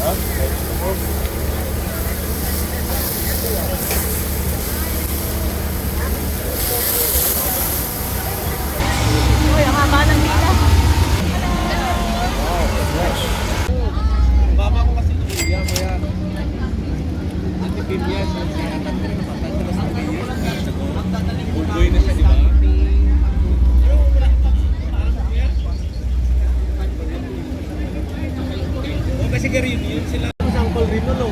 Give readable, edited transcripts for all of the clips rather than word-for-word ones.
Uy, ang haba ng dila. Baba ko kasi luya mo yan. Natipim yan. Bugoy na siya, di ba? O kasi garin yun sila. Sample rin no.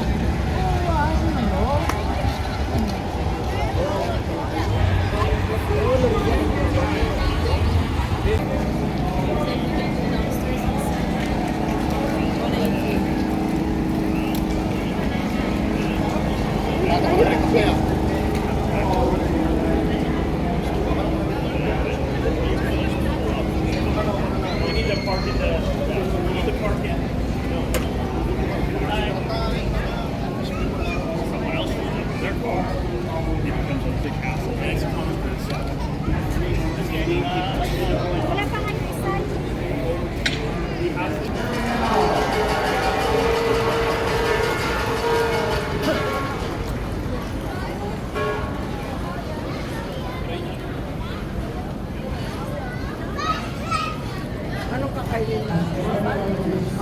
Anong kakainin natin?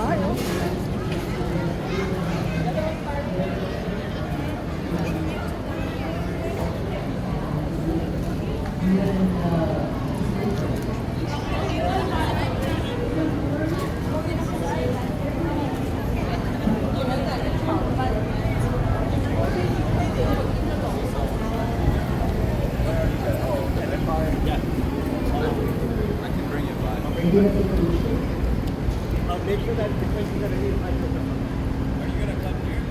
Ay, oh. Make sure that the place is going to be like this. Are you going to come here?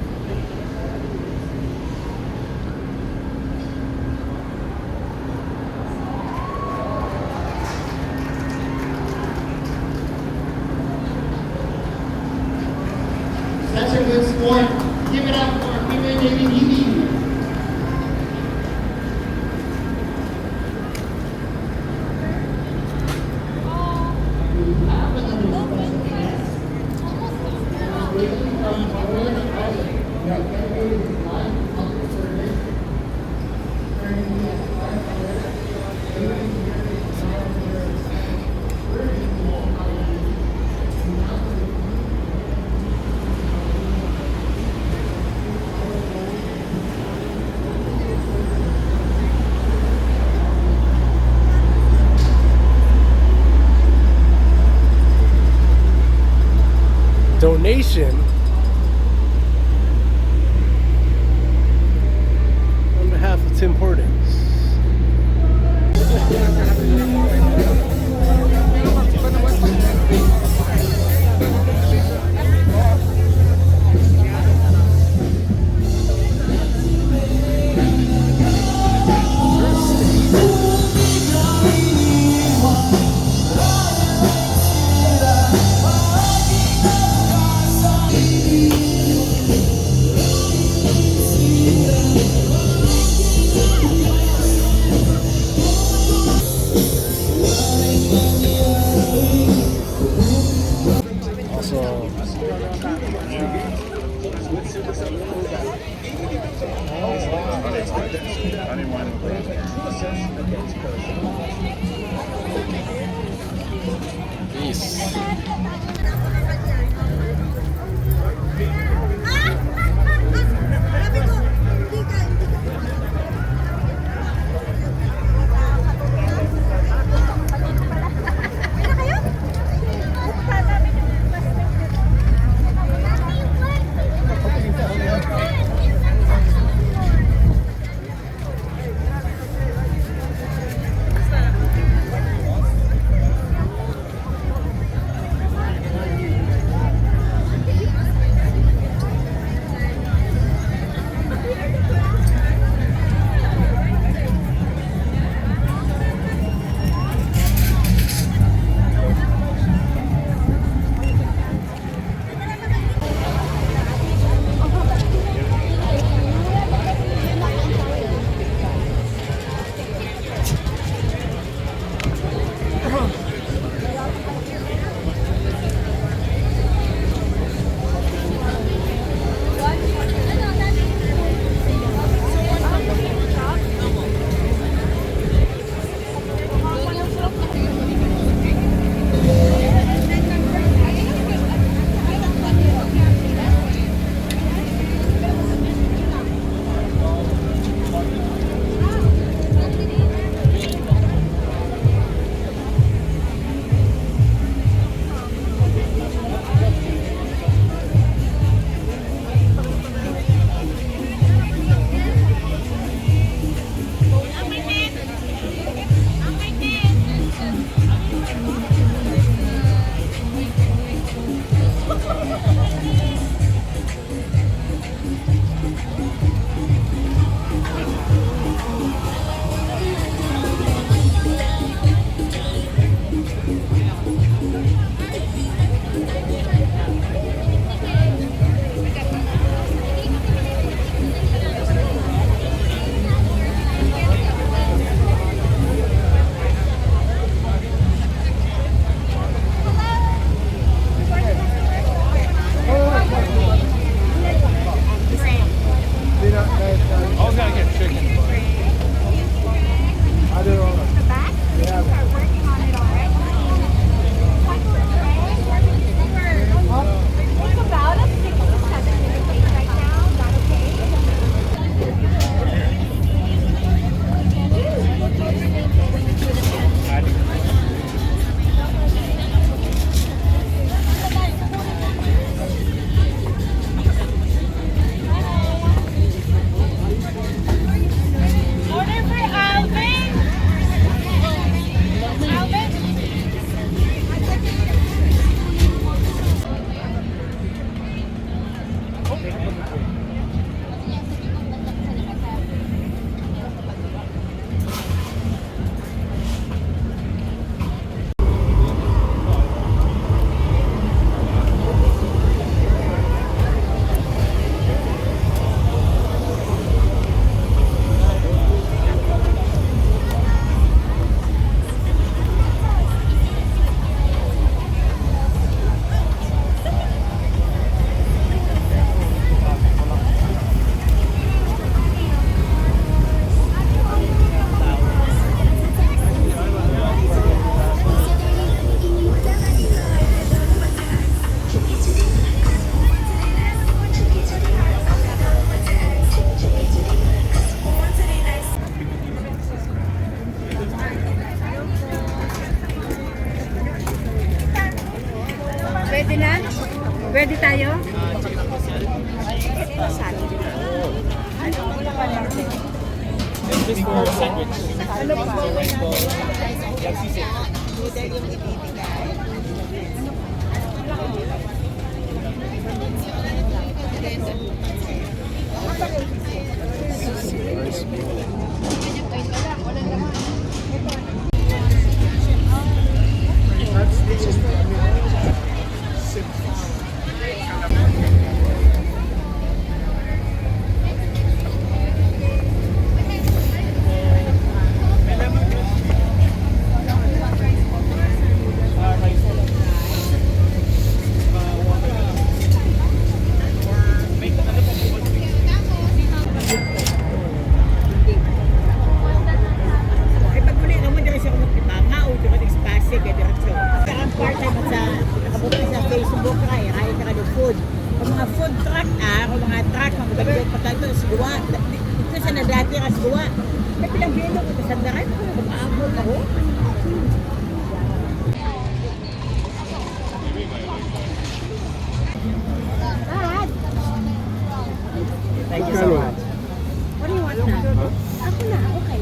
Such a good sport. Give it up for Pinoy Festival. Donation on behalf of Tim Hortons. Peace. Pwede tayo? Just for sandwich. Ano pa? Yan sisig. Ay, pag muli naman dito siya kumagpipama o di ba nag-spastic, eh, diretso. Saka part-time at sa nakabuti sa Facebook na, ay ka ng food. Kung mga food truck, kung mga truck, mga bagay pagkato, sigwa, dito sa nadati ka sigwa. May pinag-bino ko sa sandaran, mag-aabot ako. Dad, Thank you so much. what do you want na? Ako na, okay.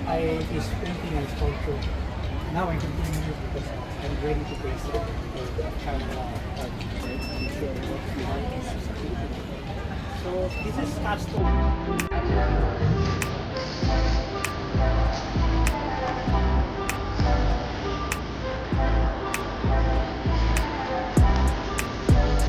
I is painting and sculpture. Now I'm continuing it because I'm ready to face it for the camera art. Right? I'm sure what behind this is painting. So this is capstone.